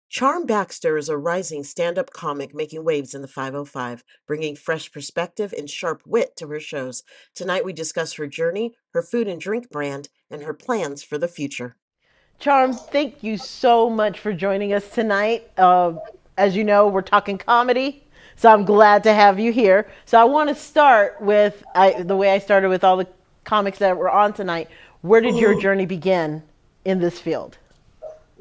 Charm Baxter is a rising stand up comic making waves in the 505, bringing fresh perspective and sharp wit to her shows. Tonight, we discuss her journey, her food and drink brand, and her plans for the future. Charm, thank you so much for joining us tonight. As you know, we're talking comedy, so I'm glad to have you here. So I want to start with the way I started with all the comics that were on tonight. Where did your Ooh, journey begin in this field?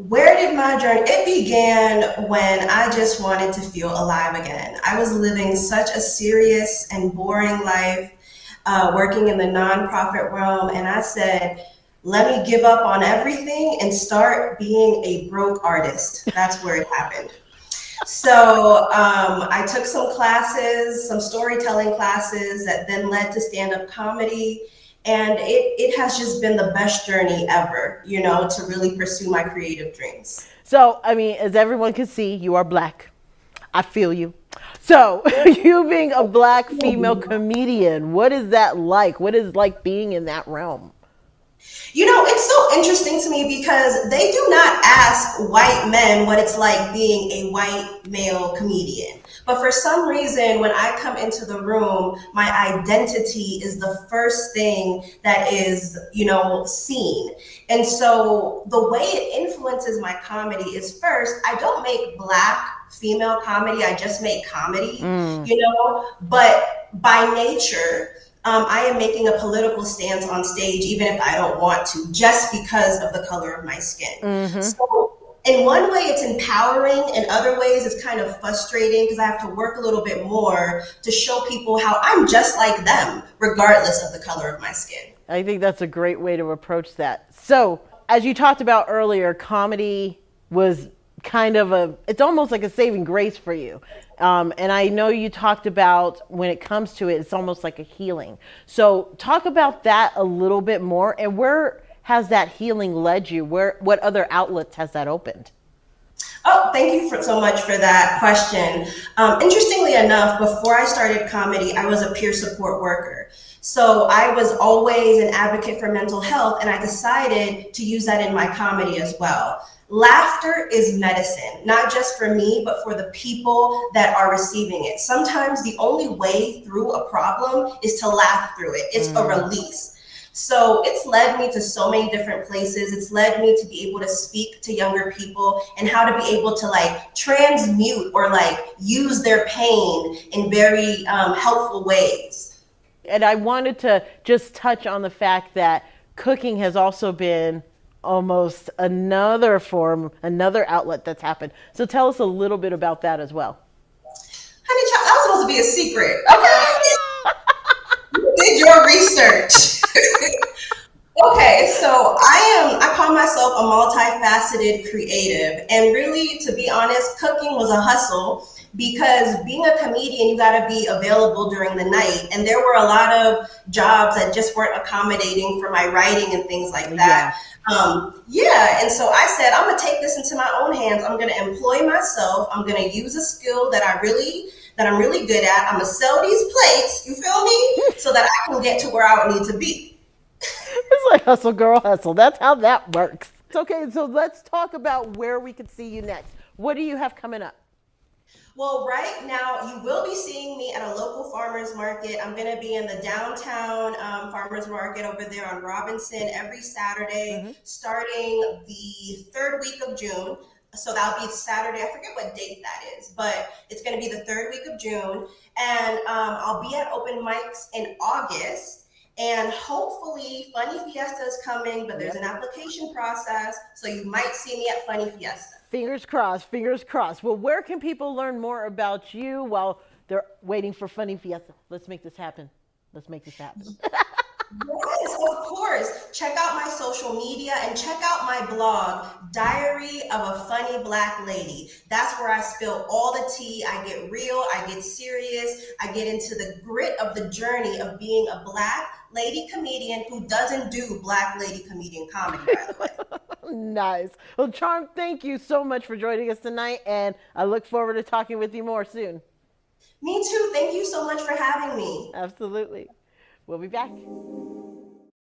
where did my journey? It began when I just wanted to feel alive again. I was living such a serious and boring life, working in the nonprofit realm, and I said, let me give up on everything and start being a broke artist. That's where it happened. So I took some classes, some storytelling classes that then led to stand up comedy. And it has just been the best journey ever, to really pursue my creative dreams. So, I mean, as everyone can see, you are black. I feel you. So, you being a black female comedian, what is that like? What is it like being in that realm? It's so interesting to me because they do not ask white men what it's like being a white male comedian. But for some reason, when I come into the room, my identity is the first thing that is, seen. And so the way it influences my comedy is first, I don't make black female comedy, I just make comedy, Mm. but by nature, I am making a political stance on stage, even if I don't want to, just because of the color of my skin. Hmm. So, in one way, it's empowering. In other ways, it's kind of frustrating because I have to work a little bit more to show people how I'm just like them, regardless of the color of my skin. I think that's a great way to approach that. So, as you talked about earlier, comedy was kind of it's almost like a saving grace for you. And I know you talked about when it comes to it, it's almost like a healing. So, talk about that a little bit more and where has that healing led you? What other outlets has that opened? Oh, thank you so much for that question. Interestingly enough, before I started comedy, I was a peer support worker. So I was always an advocate for mental health, and I decided to use that in my comedy as well. Laughter is medicine, not just for me, but for the people that are receiving it. Sometimes the only way through a problem is to laugh through it, it's a Mm. release. So it's led me to so many different places. It's led me to be able to speak to younger people and how to be able to like transmute or like use their pain in very helpful ways. And I wanted to just touch on the fact that cooking has also been almost another form, another outlet that's happened. So tell us a little bit about that as well. Honey, child, that was supposed to be a secret. Okay, you did your research. Okay, so I call myself a multifaceted creative. And really, to be honest, cooking was a hustle because being a comedian, you got to be available during the night. And there were a lot of jobs that just weren't accommodating for my writing and things like Yeah. that. Yeah, and so I said, I'm gonna take this into my own hands. I'm gonna employ myself. I'm gonna use a skill that I'm really good at. I'm gonna sell these plates. You feel me? So that I can get to where I need to be. It's like hustle, girl, hustle. That's how that works. Okay, so let's talk about where we could see you next. What do you have coming up? Well, right now you will be seeing me at a local farmers market. I'm going to be in the downtown farmers market over there on Robinson every Saturday, Hmm. starting the third week of June. So that'll be Saturday. I forget what date that is, but it's going to be the third week of June. And I'll be at open mics in August. And hopefully, Funny Fiesta is coming, but there's Yep. an application process. So you might see me at Funny Fiesta. Fingers crossed, fingers crossed. Well, where can people learn more about you while they're waiting for Funny Fiesta? Let's make this happen. Let's make this happen. Yes, of course. Check out my social media and check out my blog, Diary of a Funny Black Lady. That's where I spill all the tea. I get real, I get serious, I get into the grit of the journey of being a black lady comedian who doesn't do black lady comedian comedy, by the way. Nice. Well, Charm, thank you so much for joining us tonight, and I look forward to talking with you more soon. Me too. Thank you so much for having me. Absolutely. We'll be back.